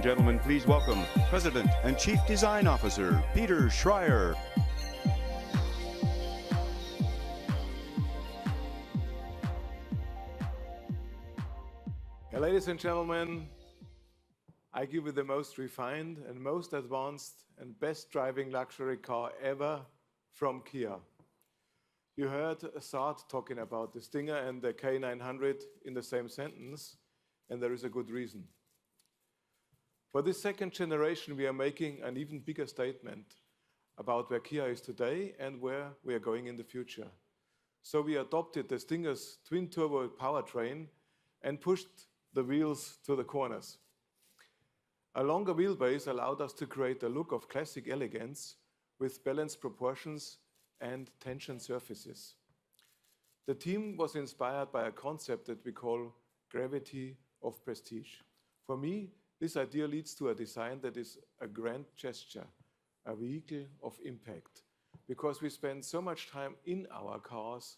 gentlemen, please welcome President and Chief Design Officer, Peter Schreier. Ladies and gentlemen, I give you the most refined and most advanced and best driving luxury car ever from Kia. You heard Saad talking about the Stinger and the K900 in the same sentence, and there is a good reason. For this second generation, we are making an even bigger statement about where Kia is today and where we are going in the future. So we adopted the Stinger's twin-turbo powertrain and pushed the wheels to the corners. A longer wheelbase allowed us to create a look of classic elegance with balanced proportions and tension surfaces. The team was inspired by a concept that we call gravity of prestige. For me, this idea leads to a design that is a grand gesture, a vehicle of impact. Because we spend so much time in our cars,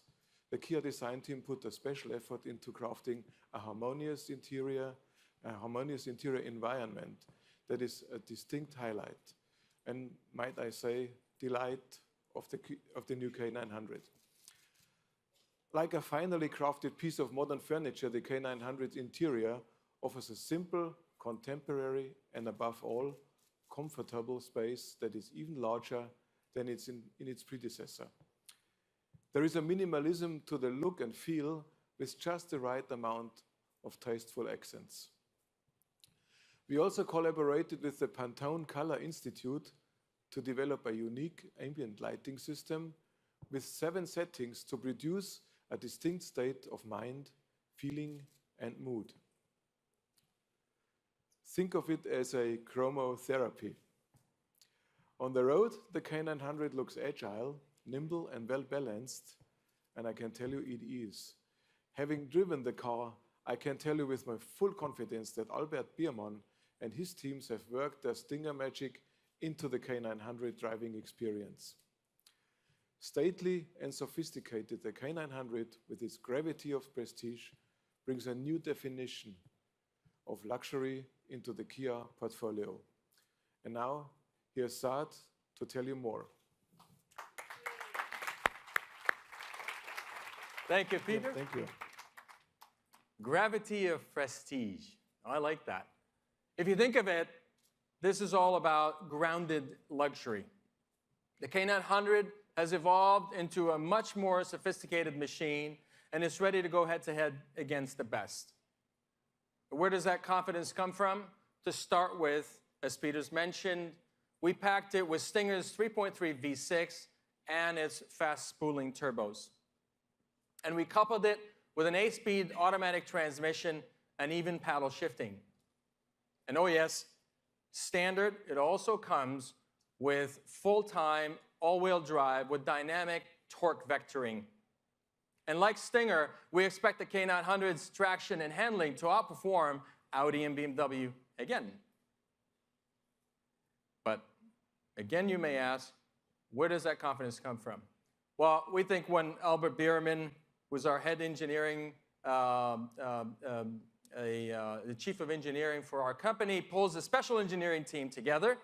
the Kia design team put a special effort into crafting a harmonious interior environment that is a distinct highlight, and might I say, delight of the new K900. Like a finely crafted piece of modern furniture, the K900 interior offers a simple, contemporary, and above all, comfortable space that is even larger than in its predecessor. There is a minimalism to the look and feel with just the right amount of tasteful accents. We also collaborated with the Pantone Color Institute to develop a unique ambient lighting system with 7 settings to produce a distinct state of mind, feeling, and mood. Think of it as a chromotherapy. On the road, the K900 looks agile, nimble, and well-balanced, and I can tell you it is. Having driven the car, I can tell you with my full confidence that Albert Biermann and his teams have worked their Stinger magic into the K900 driving experience. Stately and sophisticated, the K900, with its gravity of prestige, brings a new definition of luxury into the Kia portfolio. And now, here's Saad to tell you more. Thank you, Peter. Yeah, thank you. Gravity of prestige. I like that. If you think of it, this is all about grounded luxury. The K900 has evolved into a much more sophisticated machine and is ready to go head-to-head against the best. Where does that confidence come from? To start with, as Peter's mentioned, we packed it with Stinger's 3.3 V6 and its fast spooling turbos. And we coupled it with an 8-speed automatic transmission and even paddle shifting. And oh yes, standard, it also comes with full-time all-wheel drive with dynamic torque vectoring. And like Stinger, we expect the K900's traction and handling to outperform Audi and BMW again. But again, you may ask, where does that confidence come from? Well, we think when Albert Biermann was our head engineering, the chief of engineering for our company, pulls a special engineering team together,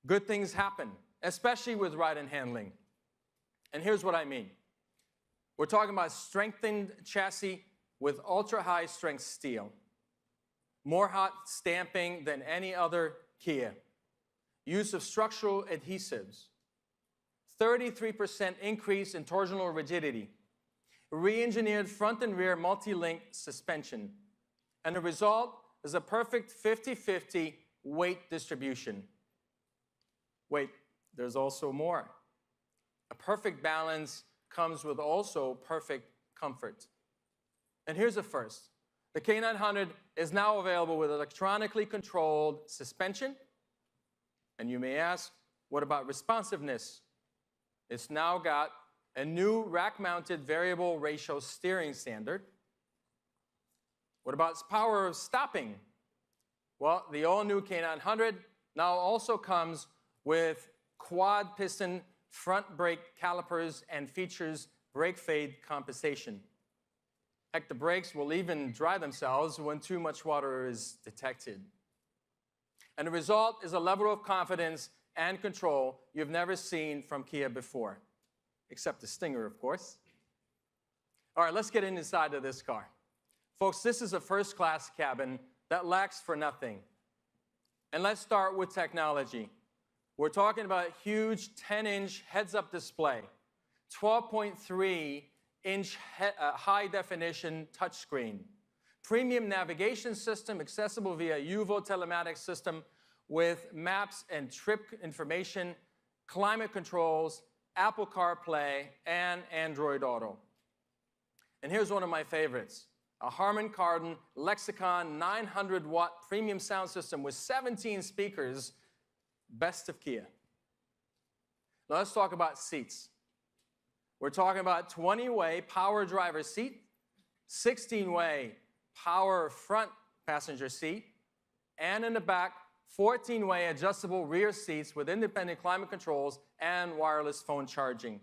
good things happen, especially with ride and handling. And here's what I mean. We're talking about strengthened chassis with ultra-high strength steel, more hot stamping than any other Kia, use of structural adhesives, 33% increase in torsional rigidity, re-engineered front and rear multi-link suspension, and the result is a perfect 50-50 weight distribution. Wait, there's also more. A perfect balance comes with also perfect comfort. And here's the first. The K900 is now available with electronically controlled suspension. And you may ask, what about responsiveness? It's now got a new rack-mounted variable ratio steering standard. What about its power of stopping? Well, the all-new K900 now also comes with quad-piston front brake calipers and features brake fade compensation. Heck, the brakes will even dry themselves when too much water is detected. And the result is a level of confidence and control you've never seen from Kia before, except the Stinger, of course. All right, let's get inside of this car. Folks, this is a first-class cabin that lacks for nothing. And let's start with technology. We're talking about a huge 10-inch heads-up display, 12.3-inch high-definition touchscreen, premium navigation system accessible via UVO telematics system with maps and trip information, climate controls, Apple CarPlay, and Android Auto. And here's one of my favorites, a Harman Kardon Lexicon 900-watt premium sound system with 17 speakers, best of Kia. Now let's talk about seats. We're talking about 20-way power driver seat, 16-way power front passenger seat, and in the back, 14-way adjustable rear seats with independent climate controls and wireless phone charging.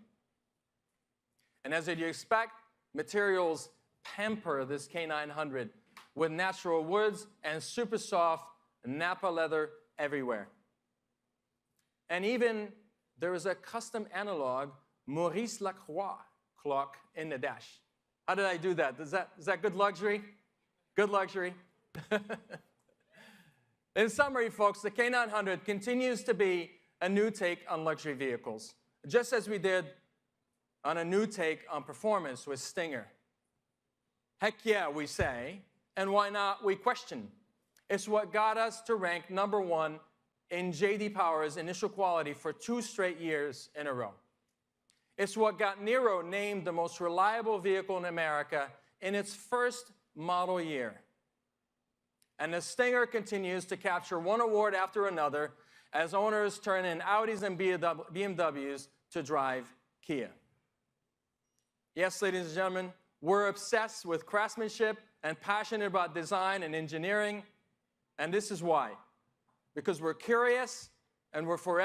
And as you'd expect, materials pamper this K900 with natural woods and super soft Napa leather everywhere. And even there is a custom analog Maurice Lacroix clock in the dash. How did I do that? Is that good luxury? Good luxury. In summary, folks, the K900 continues to be a new take on luxury vehicles, just as we did on a new take on performance with Stinger. Heck yeah, we say, and why not, we question. It's what got us to rank #1 in J.D. Power's initial quality for 2 straight years in a row. It's what got Nero named the most reliable vehicle in America in its first model year. And the Stinger continues to capture one award after another as owners turn in Audis and BMWs to drive Kia. Yes, ladies and gentlemen, we're obsessed with craftsmanship and passionate about design and engineering, and this is why. Because we're curious and we're forever